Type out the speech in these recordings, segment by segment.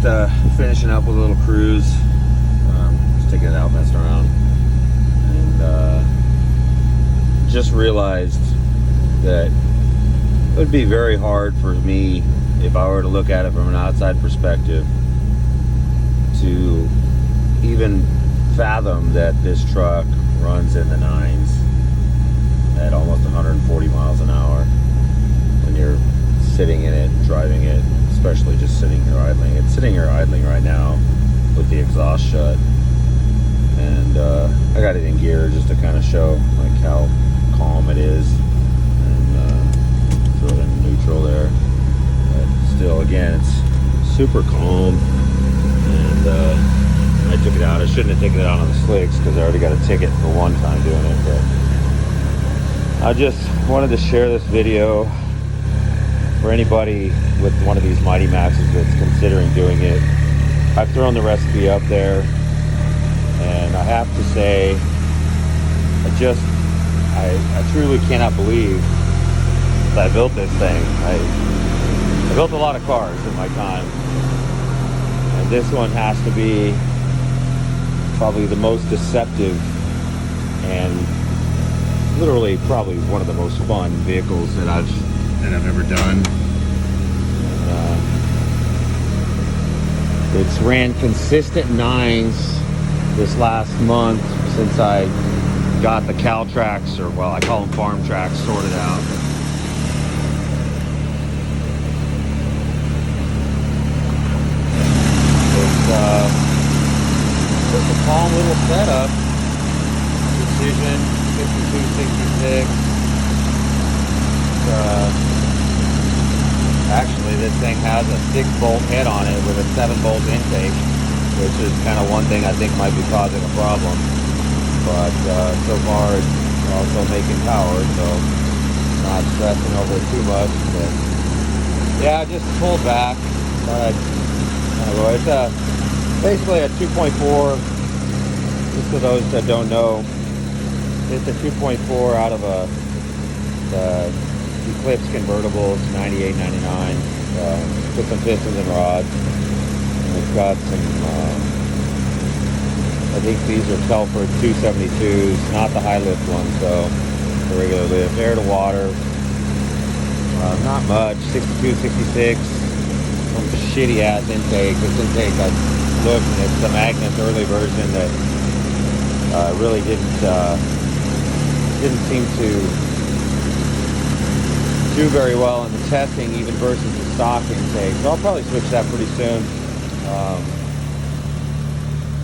just finishing up with a little cruise. Just taking it out, messing around, and just realized that it would be very hard for me, if I were to look at it from an outside perspective, to even fathom that this truck runs in the nines at almost 140 miles an hour when you're sitting in it, driving it, especially just sitting here idling. It's sitting here idling right now with the exhaust shut, and I got it in gear just to kind of show like how calm it is, and throw it in neutral there. But still, again, it's super calm, and I took it out. I shouldn't have taken it out on the slicks because I already got a ticket for one time doing it, but I just wanted to share this video for anybody with one of these Mighty Maxes that's considering doing it. I've thrown the recipe up there, and I have to say, I truly cannot believe that I built this thing. I built a lot of cars in my time, and this one has to be probably the most deceptive and literally probably one of the most fun vehicles that I've ever done. It's ran consistent nines this last month since I got the cow tracks, or well, I call them farm tracks, sorted out. It's a calm little setup. Precision 5266. Actually, this thing has a 6-bolt head on it with a 7-bolt intake, which is kind of one thing I think might be causing a problem. But so far, it's also making power, so not stressing over it too much. But yeah, just pulled back. It's basically a 2.4. Just for those that don't know, it's a 2.4 out of a Eclipse convertible. It's 98.99. Put some pistons and rods. And it's got some. I think these are Telford 272s, not the high lift ones though. The regular lift, air to water. Not much. 62, 66. Some shitty ass intake. This intake, I looked, and it's the Magnus early version that really didn't seem to do very well in the testing, even versus the stock intake. So I'll probably switch that pretty soon.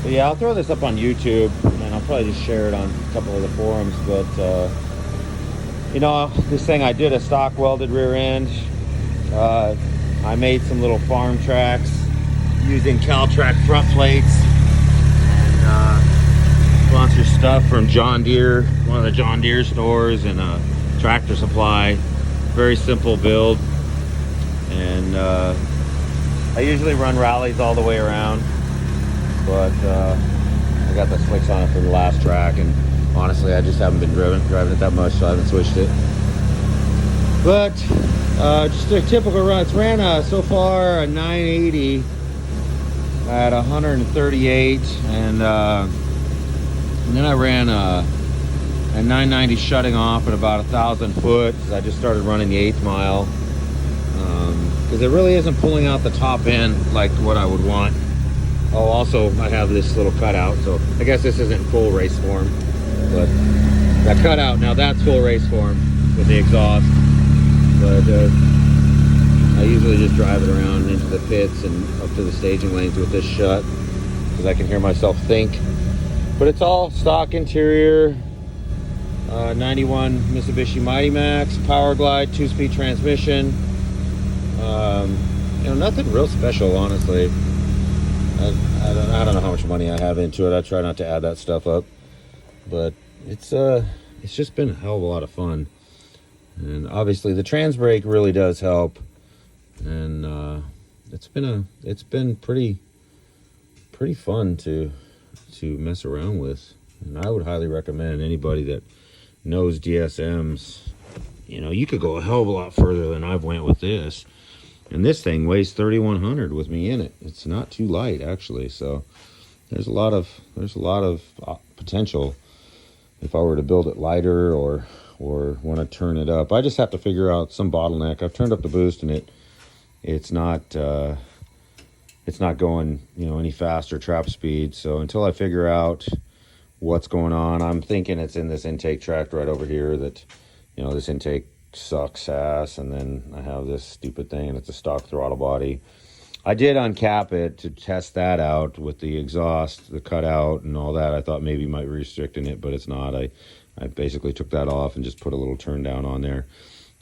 But yeah, I'll throw this up on YouTube, and I'll probably just share it on a couple of the forums. But you know, this thing, I did a stock welded rear end. I made some little farm tracks using Caltrac front plates, and sponsor stuff from John Deere, one of the John Deere stores, and Tractor Supply. Very simple build, and I usually run rallies all the way around, but I got the slicks on it for the last track, and honestly I just haven't been driving it that much, so I haven't switched it. But just a typical run. It's ran so far a 980 at 138, and then I ran a 990 shutting off at about 1,000 foot. I just started running the 8th mile because it really isn't pulling out the top end like what I would want. Oh, also I have this little cutout, so I guess this isn't full race form, but that cutout, now that's full race form with the exhaust. But I usually just drive it around into the pits and up to the staging lanes with this shut because I can hear myself think. But it's all stock interior. 91 Mitsubishi Mighty Max, Power Glide, 2-speed transmission. You know, nothing real special, honestly. I don't know how much money I have into it. I try not to add that stuff up, but it's just been a hell of a lot of fun. And obviously the trans brake really does help, and it's been pretty fun to mess around with. And I would highly recommend anybody that knows DSMs. You know, you could go a hell of a lot further than I've went with this. And this thing weighs 3,100 with me in it. It's not too light, actually. So there's a lot of potential if I were to build it lighter or want to turn it up. I just have to figure out some bottleneck. I've turned up the boost and it's not going, you know, any faster trap speed. So until I figure out what's going on, I'm thinking it's in this intake tract right over here that, you know, this intake sucks ass, and then I have this stupid thing and it's a stock throttle body. I did uncap it to test that out with the exhaust, the cutout and all that. I thought maybe it might be restricting it, but it's not. I basically took that off and just put a little turn down on there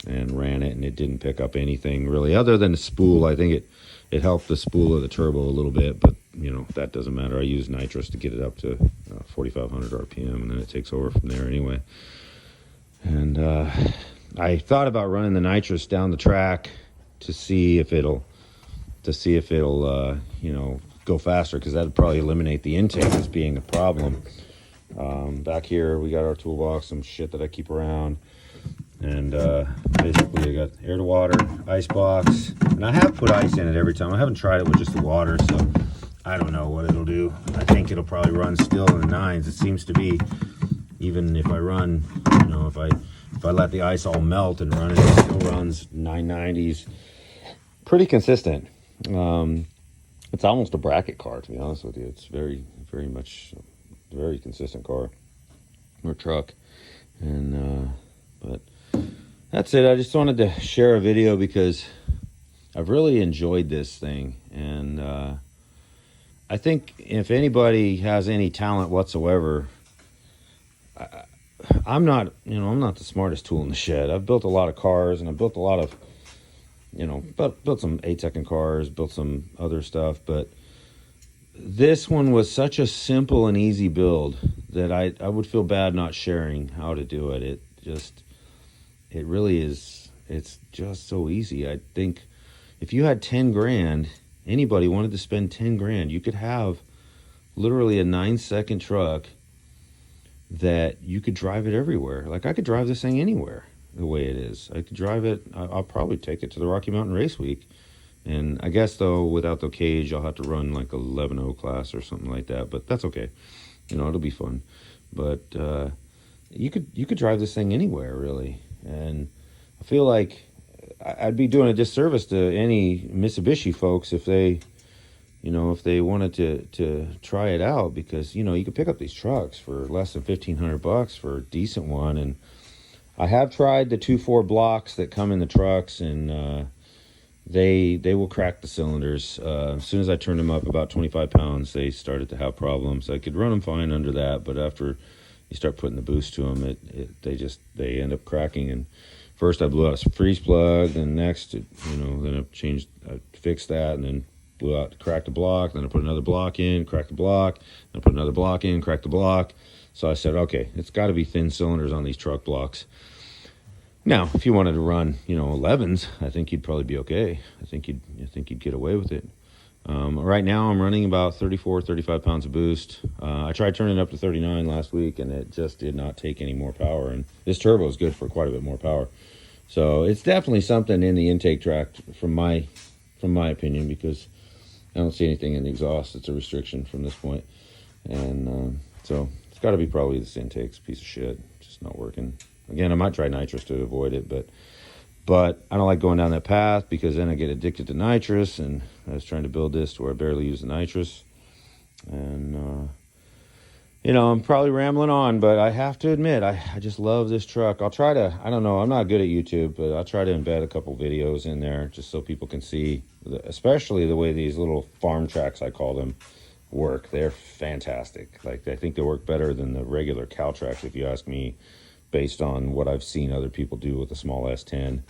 and ran it, and it didn't pick up anything really other than the spool. I think it helped the spool of the turbo a little bit, but you know, that doesn't matter. I use nitrous to get it up to 4,500 RPM, and then it takes over from there anyway. And I thought about running the nitrous down the track to see if it'll you know, go faster, because that'd probably eliminate the intake as being a problem. Back here we got our toolbox, some shit that I keep around, and basically I got air to water, ice box, and I have put ice in it every time. I haven't tried it with just the water, so I don't know what it'll do. I think it'll probably run still in the 9s. It seems to be, even if I run, you know, if I let the ice all melt and run it, it still runs 990s. Pretty consistent. It's almost a bracket car, to be honest with you. It's very, very much a very consistent car or truck. And but that's it. I just wanted to share a video because I've really enjoyed this thing, and I think if anybody has any talent whatsoever, I'm not the smartest tool in the shed. I've built a lot of cars, and I've built a lot of, you know, built some 8-second cars, built some other stuff, but this one was such a simple and easy build that I would feel bad not sharing how to do it. It really is. It's just so easy. I think if you had 10 grand, anybody wanted to spend 10 grand, you could have literally a 9-second truck that you could drive it everywhere. Like, I could drive this thing anywhere the way it is. I could drive it. I'll probably take it to the Rocky Mountain Race Week. And I guess, though, without the cage, I'll have to run like a 11.0 class or something like that. But that's okay. You know, it'll be fun. But you could drive this thing anywhere, really. And I feel like I'd be doing a disservice to any Mitsubishi folks if they, you know, if they wanted to try it out, because, you know, you could pick up these trucks for less than $1,500 for a decent one. And I have tried the 2.4 blocks that come in the trucks, and they will crack the cylinders. As soon as I turned them up about 25 pounds, they started to have problems. I could run them fine under that, but after you start putting the boost to them, they end up cracking. And first I blew out a freeze plug, and next, then I fixed that, and then blew out, cracked a block, then I put another block in, cracked the block, then I put another block in, cracked the block. So I said, okay, it's got to be thin cylinders on these truck blocks. Now, if you wanted to run, 11s, I think you'd probably be okay. I think you'd get away with it. Right now, I'm running about 34, 35 pounds of boost. I tried turning it up to 39 last week, and it just did not take any more power. And this turbo is good for quite a bit more power. So it's definitely something in the intake tract, from my opinion, because I don't see anything in the exhaust. It's a restriction from this point. And so it's got to be probably this intake's a piece of shit. Just not working. Again, I might try nitrous to avoid it, but I don't like going down that path, because then I get addicted to nitrous, and I was trying to build this to where I barely use the nitrous. And, I'm probably rambling on, but I have to admit, I just love this truck. I'll try to, I don't know, I'm not good at YouTube, but I'll try to embed a couple videos in there just so people can see, especially the way these little farm tracks, I call them, work. They're fantastic. Like, I think they work better than the regular cow tracks, if you ask me, based on what I've seen other people do with the small S10.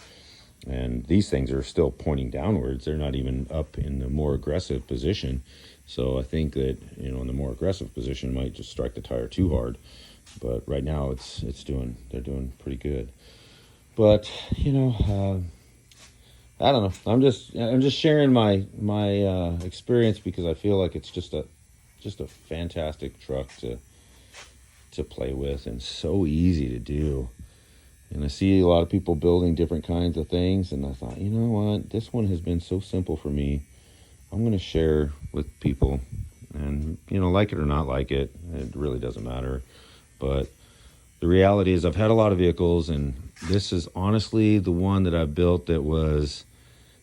And these things are still pointing downwards. They're not even up in the more aggressive position. So I think that, in the more aggressive position, might just strike the tire too hard. But right now they're doing pretty good. But, I don't know. I'm just sharing my experience, because I feel like it's just a fantastic truck to play with, and so easy to do. And I see a lot of people building different kinds of things, and I thought, you know what, this one has been so simple for me. I'm going to share with people, and like it or not like it, it really doesn't matter. But the reality is I've had a lot of vehicles, and this is honestly the one that I built that was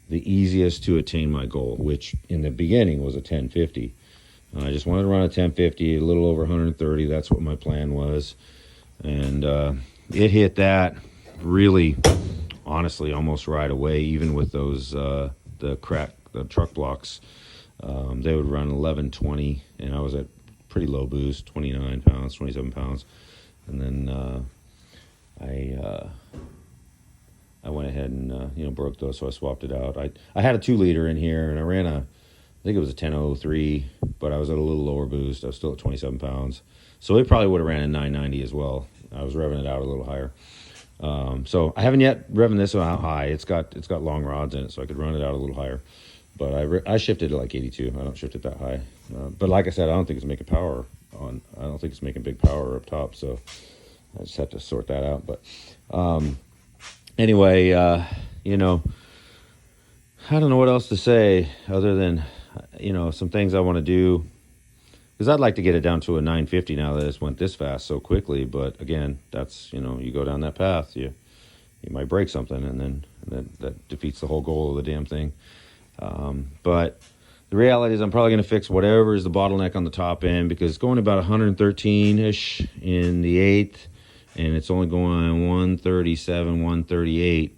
the easiest to attain my goal, which in the beginning was a 1050. I just wanted to run a 1050, a little over 130. That's what my plan was. And it hit that really, honestly, almost right away, even with those, the truck blocks. They would run 1120, and I was at pretty low boost, 29 pounds, 27 pounds. And then I went ahead and broke those, so I swapped it out. I had a 2-liter in here, and I ran I think it was a 1003, but I was at a little lower boost. I was still at 27 pounds, so it probably would have ran a 990 as well. I was revving it out a little higher. So I haven't yet revving this out high. It's got long rods in it, so I could run it out a little higher. But I shifted to like 82. I don't shift it that high. But like I said, I don't think it's making power on. I don't think it's making big power up top. So I just have to sort that out. But anyway, I don't know what else to say other than some things I want to do, because I'd like to get it down to a 950 now that it's went this fast so quickly. But again, that's you go down that path, you might break something, and then that defeats the whole goal of the damn thing. But the reality is I'm probably going to fix whatever is the bottleneck on the top end, because it's going about 113-ish in the 8th, and it's only going 137, 138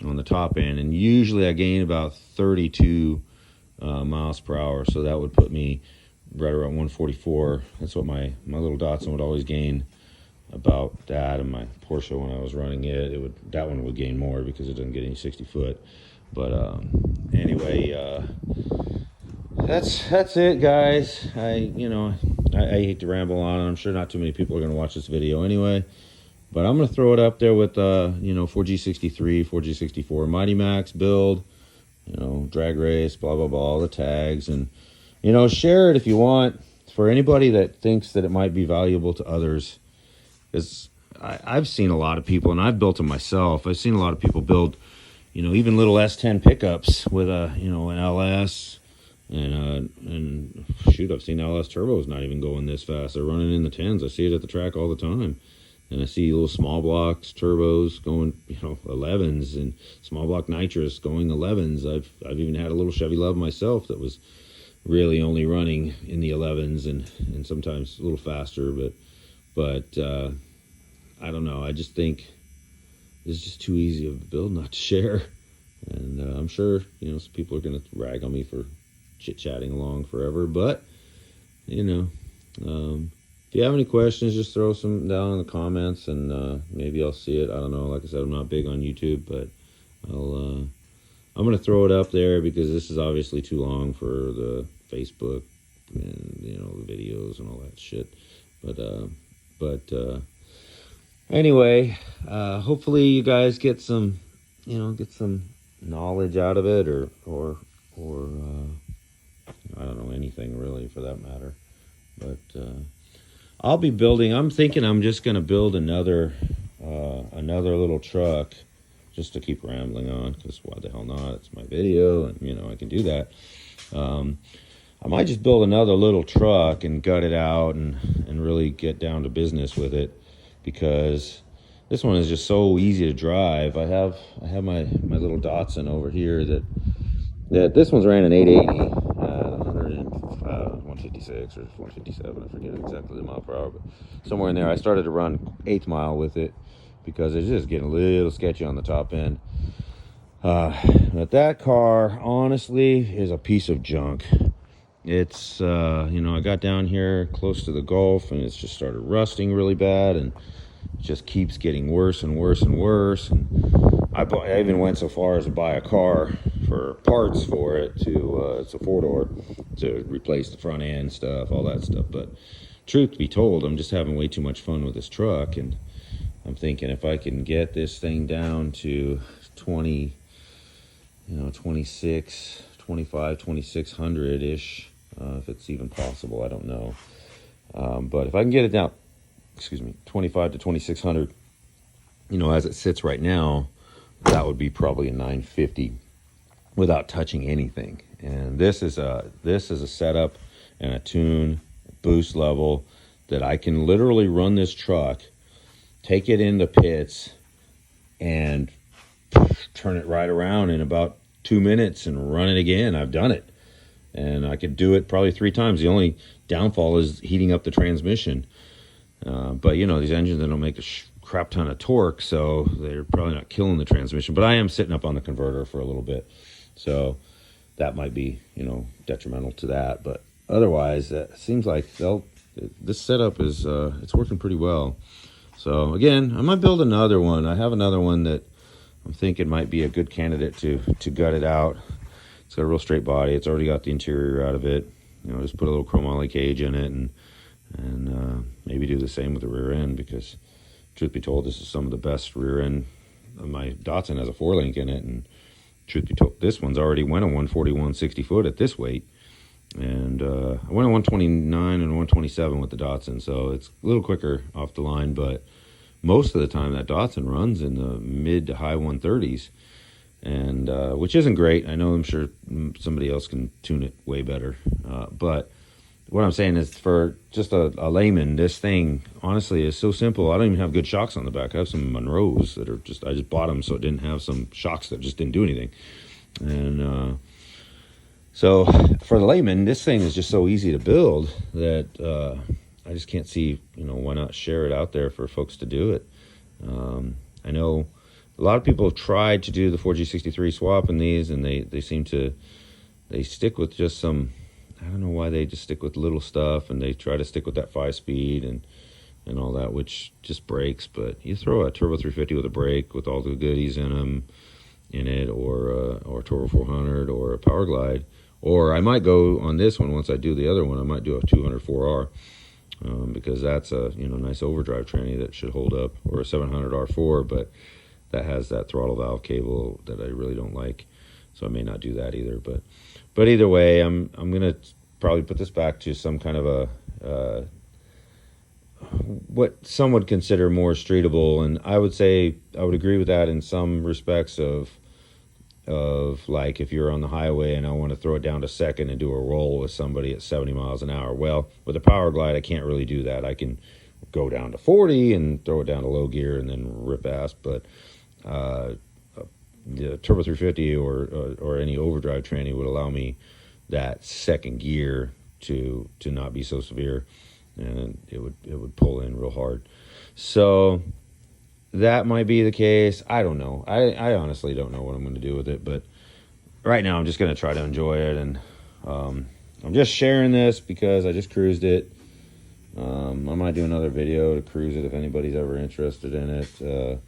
on the top end. And usually I gain about 32 miles per hour, so that would put me right around 144. That's what my little Datsun would always gain, about that. And my Porsche, when I was running it, that one would gain more because it doesn't get any 60 foot. But anyway, that's it, guys. I hate to ramble on, and I'm sure not too many people are going to watch this video anyway. But I'm going to throw it up there with 4G63, 4G64, Mighty Max build, drag race, blah blah blah, all the tags, and share it if you want, for anybody that thinks that it might be valuable to others. Because I've seen a lot of people, and I've built them myself. I've seen a lot of people build even little S10 pickups with an LS, and shoot, I've seen LS turbos not even going this fast. They're running in the 10s. I see it at the track all the time, and I see little small blocks turbos going 11s, and small block nitrous going 11s. I've even had a little Chevy Love myself that was really only running in the 11s, and sometimes a little faster, but I don't know. I just think it's just too easy of a build not to share. And I'm sure, some people are going to rag on me for chit-chatting along forever. But, if you have any questions, just throw some down in the comments, and maybe I'll see it. I don't know. Like I said, I'm not big on YouTube, but I'm going to throw it up there, because this is obviously too long for the Facebook and, the videos and all that shit. But anyway, hopefully you guys get some knowledge out of it, or I don't know, anything really for that matter. But I'll be building. I'm thinking I'm just going to build another little truck, just to keep rambling on, because why the hell not? It's my video, and I can do that. I might just build another little truck and gut it out and really get down to business with it, because this one is just so easy to drive. I have my little Datsun over here that this one's ran an 880 at 156 or 157. I forget exactly the mile per hour, but somewhere in there. I started to run 8th mile with it, because it's just getting a little sketchy on the top end. But that car, honestly, is a piece of junk. It's, I got down here close to the Gulf, and it's just started rusting really bad, and it just keeps getting worse and worse and worse. And I even went so far as to buy a car for parts for it it's a 4-door, to replace the front end stuff, all that stuff. But truth be told, I'm just having way too much fun with this truck, and I'm thinking if I can get this thing down to 26, 25, 2600-ish, if it's even possible, I don't know. But if I can get it down, 25 to 2600, you know, as it sits right now, that would be probably a 950 without touching anything. And this is a setup and a tune boost level that I can literally run this truck, take it in the pits, and turn it right around in about 2 minutes and run it again. I've done it, and I could do it probably 3 times. The only downfall is heating up the transmission. But you know, these engines, they don't make a crap ton of torque, so they're probably not killing the transmission. But I am sitting up on the converter for a little bit, so that might be, you know, detrimental to that. But otherwise, it seems like this setup is it's working pretty well. So again, I might build another one. I have another one that I'm thinking might be a good candidate to gut it out. It's got a real straight body. It's already got the interior out of it. You know, just put a little chromoly cage in it, and maybe do the same with the rear end, because truth be told, this is some of the best rear end. My Datsun has a 4-link in it, and truth be told, this one's already went a 141 60 foot at this weight, and I went a 129 and 127 with the Datsun, so it's a little quicker off the line, but most of the time that Datsun runs in the mid to high 130s, and which isn't great. I know, I'm sure somebody else can tune it way better, but what I'm saying is, for just a layman, this thing honestly is so simple. I don't even have good shocks on the back. I have some Monroes that are I just bought them so it didn't have some shocks that just didn't do anything. And so for the layman, this thing is just so easy to build that I just can't see, you know, why not share it out there for folks to do it. I know a lot of people have tried to do the 4G63 swap in these, and they seem to, they stick with just some, I don't know why they just stick with little stuff, and they try to stick with that 5-speed and all that, which just breaks. But you throw a Turbo 350 with a brake with all the goodies in it, or Turbo 400, or a Power Glide, or I might go on this one once I do the other one. I might do a 204R, because that's a, you know, nice overdrive tranny that should hold up, or a 700 R4, but that has that throttle valve cable that I really don't like, so I may not do that either. But either way, I'm gonna probably put this back to some kind of a what some would consider more streetable, and I would say I would agree with that in some respects of like, if you're on the highway and I want to throw it down to second and do a roll with somebody at 70 miles an hour. Well, with a Power Glide, I can't really do that. I can go down to 40 and throw it down to low gear and then rip ass, but the Turbo 350 or any overdrive tranny would allow me that second gear to not be so severe, and it would pull in real hard. So that might be the case. I don't know. I honestly don't know what I'm going to do with it, but right now I'm just going to try to enjoy it, and I'm just sharing this because I just cruised it. I might do another video to cruise it if anybody's ever interested in it,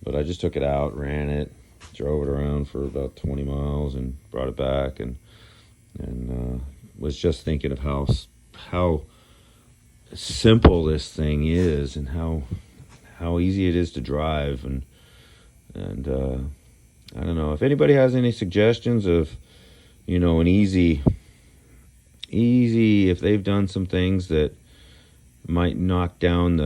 but I just took it out, ran it, drove it around for about 20 miles and brought it back, and was just thinking of how simple this thing is, and how easy it is to drive, and I don't know if anybody has any suggestions of, you know, an easy if they've done some things that might knock down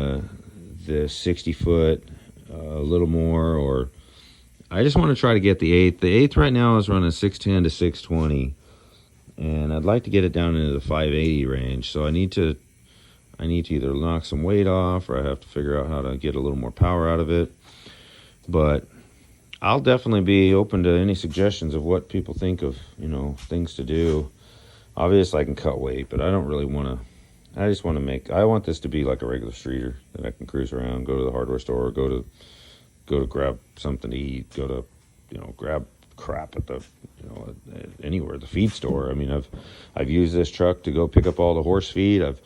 the 60 foot a little more, or I just want to try to get the 8th. The 8th right now is running 610 to 620, and I'd like to get it down into the 580 range. So I need to either knock some weight off, or I have to figure out how to get a little more power out of it. But I'll definitely be open to any suggestions of what people think of, you know, things to do. Obviously I can cut weight, but I don't really want to. I want this to be like a regular streeter that I can cruise around, go to the hardware store, go to grab something to eat, go to, you know, grab crap at the, you know, anywhere, the feed store. I mean, I've used this truck to go pick up all the horse feed. I've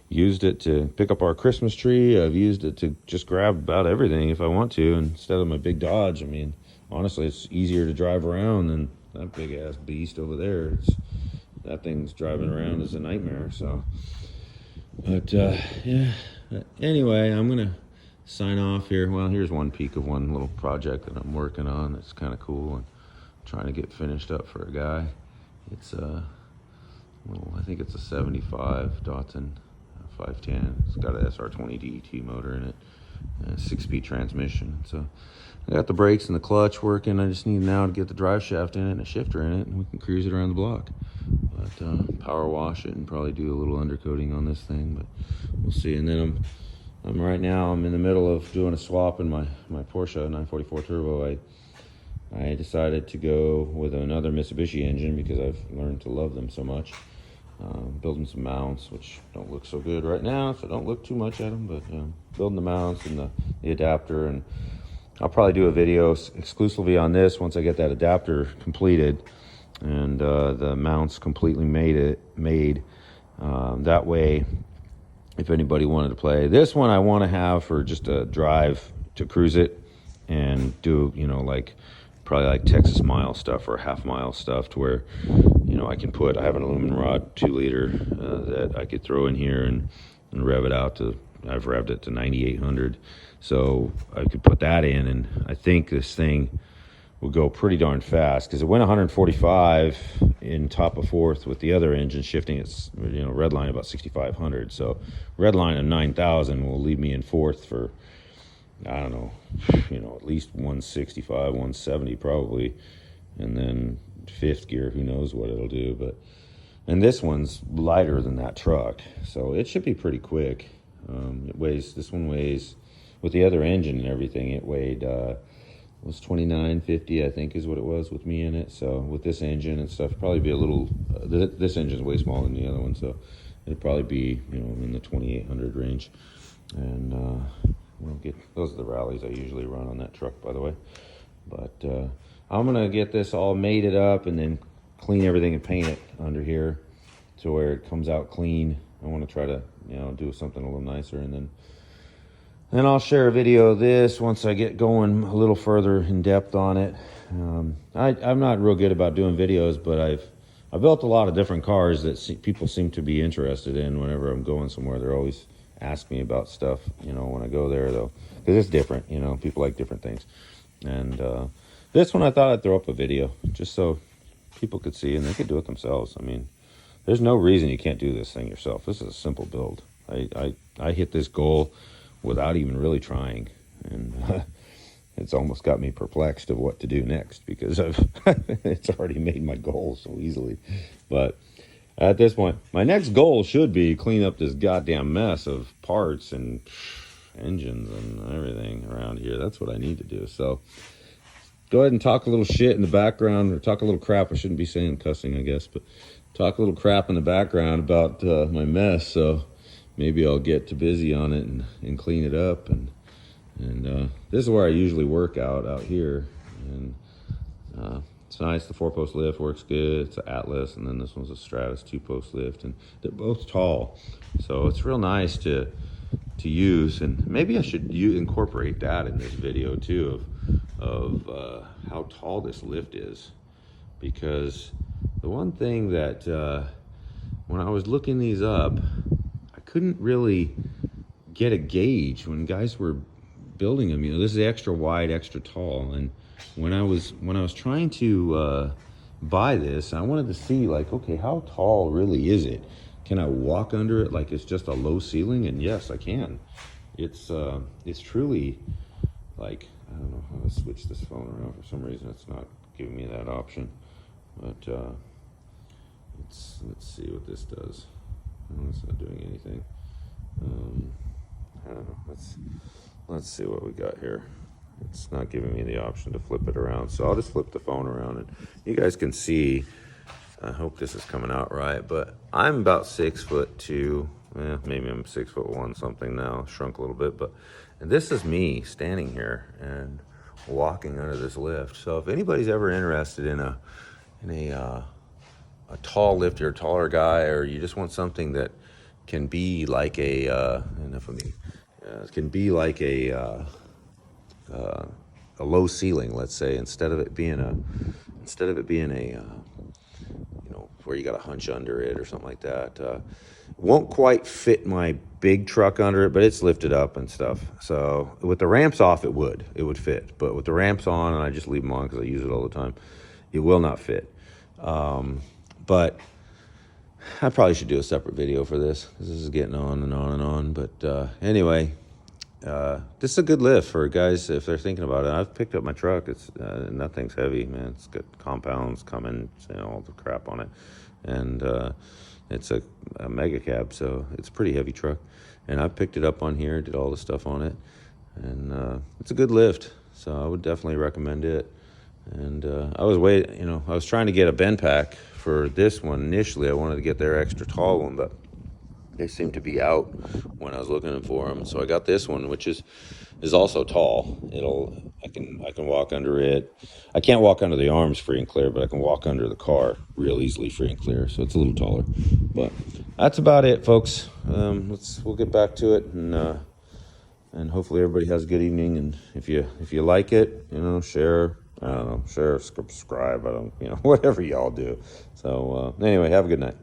used it to pick up our Christmas tree. I've used it to just grab about everything if I want to, instead of my big Dodge. I mean, honestly, it's easier to drive around than that big ass beast over there. That thing's driving around is a nightmare. So, but yeah. Anyway, I'm gonna sign off here. Well, here's one peek of one little project that I'm working on that's kind of cool and trying to get finished up for a guy. It's I think it's a 75 Datsun 510. It's got a SR20 DET motor in it, 6-speed transmission. So I got the brakes and the clutch working. I just need now to get the drive shaft in it and a shifter in it, and we can cruise it around the block. But power wash it and probably do a little undercoating on this thing, but we'll see. And then I'm right now I'm in the middle of doing a swap in my Porsche 944 Turbo. I decided to go with another Mitsubishi engine because I've learned to love them so much. Building some mounts, which don't look so good right now, so don't look too much at them, but building the mounts and the adapter, and I'll probably do a video exclusively on this once I get that adapter completed and the mounts completely made. That way, if anybody wanted to play this one, I want to have for just a drive to cruise it and do, like probably like Texas mile stuff or half mile stuff, to where I have an aluminum rod 2-liter that I could throw in here and rev it out to, I've revved it to 9,800, so I could put that in, and I think this thing will go pretty darn fast because it went 145 in top of fourth with the other engine shifting its red line about 6,500. So red line of 9,000 will leave me in fourth for, I don't know, at least 165, 170 probably, and then fifth gear, who knows what it'll do. And this one's lighter than that truck, so it should be pretty quick. This one weighs, with the other engine and everything, it weighed was 2950, I think is what it was with me in it. So with this engine and stuff, probably be a little, this engine's way smaller than the other one, so it'd probably be in the 2800 range. And those are the rallies I usually run on that truck, by the way. But I'm gonna get this all mated up and then clean everything and paint it under here to where it comes out clean. I want to try to do something a little nicer, and then I'll share a video of this once I get going a little further in depth on it. I'm not real good about doing videos, but I've built a lot of different cars that people seem to be interested in. Whenever I'm going somewhere, they're always ask me about stuff, when I go there, though, because it's different. People like different things. And this one I thought I'd throw up a video just so people could see, and they could do it themselves. I mean, there's no reason you can't do this thing yourself. This is a simple build. I hit this goal without even really trying, and it's almost got me perplexed of what to do next, because it's already made my goal so easily. But at this point, my next goal should be clean up this goddamn mess of parts and engines and everything around here. That's what I need to do. So go ahead and talk a little shit in the background, or talk a little crap. I shouldn't be saying cussing, I guess, but talk a little crap in the background about my mess. So maybe I'll get too busy on it and clean it up. And this is where I usually work out here. And it's nice. The 4-post lift works good. It's an Atlas, and then this one's a Stratus 2-post lift, and they're both tall. So it's real nice to use. And maybe I should incorporate that in this video too, of how tall this lift is. Because the one thing that when I was looking these up, I couldn't really get a gauge when guys were building them. This is extra wide, extra tall, and when I was trying to buy this, I wanted to see, like, okay, how tall really is it? Can I walk under it like it's just a low ceiling? And yes, I can. It's truly, like, I don't know how to switch this phone around. For some reason, it's not giving me that option. But let's see what this does. Oh, it's not doing anything. I don't know. Let's see what we got here. It's not giving me the option to flip it around, so I'll just flip the phone around, and you guys can see. I hope this is coming out right, but I'm about 6'2". Maybe I'm 6'1" something now. Shrunk a little bit, and this is me standing here and walking under this lift. So if anybody's ever interested in a tall lift, you're a taller guy, or you just want something that can be like a low ceiling, let's say, instead of it being a where you got to hunch under it or something like that. Won't quite fit my big truck under it, but it's lifted up and stuff. So with the ramps off, it would fit. But with the ramps on, and I just leave them on because I use it all the time, it will not fit. But I probably should do a separate video for this, because this is getting on and on and on. But anyway, this is a good lift for guys if they're thinking about it. I've picked up my truck. It's nothing's heavy, man. It's got compounds coming, all the crap on it, and it's a mega cab, so it's a pretty heavy truck. And I picked it up on here, did all the stuff on it, and it's a good lift. So I would definitely recommend it. And I was trying to get a bend pack for this one initially. I wanted to get their extra tall one, but they seem to be out when I was looking for them. So I got this one, which is also tall. I can walk under it. I can't walk under the arms free and clear, but I can walk under the car real easily free and clear. So it's a little taller. But that's about it, folks. We'll get back to it, and hopefully everybody has a good evening. And if you like it, share. I don't know, share, subscribe. I don't, whatever y'all do. So anyway, have a good night.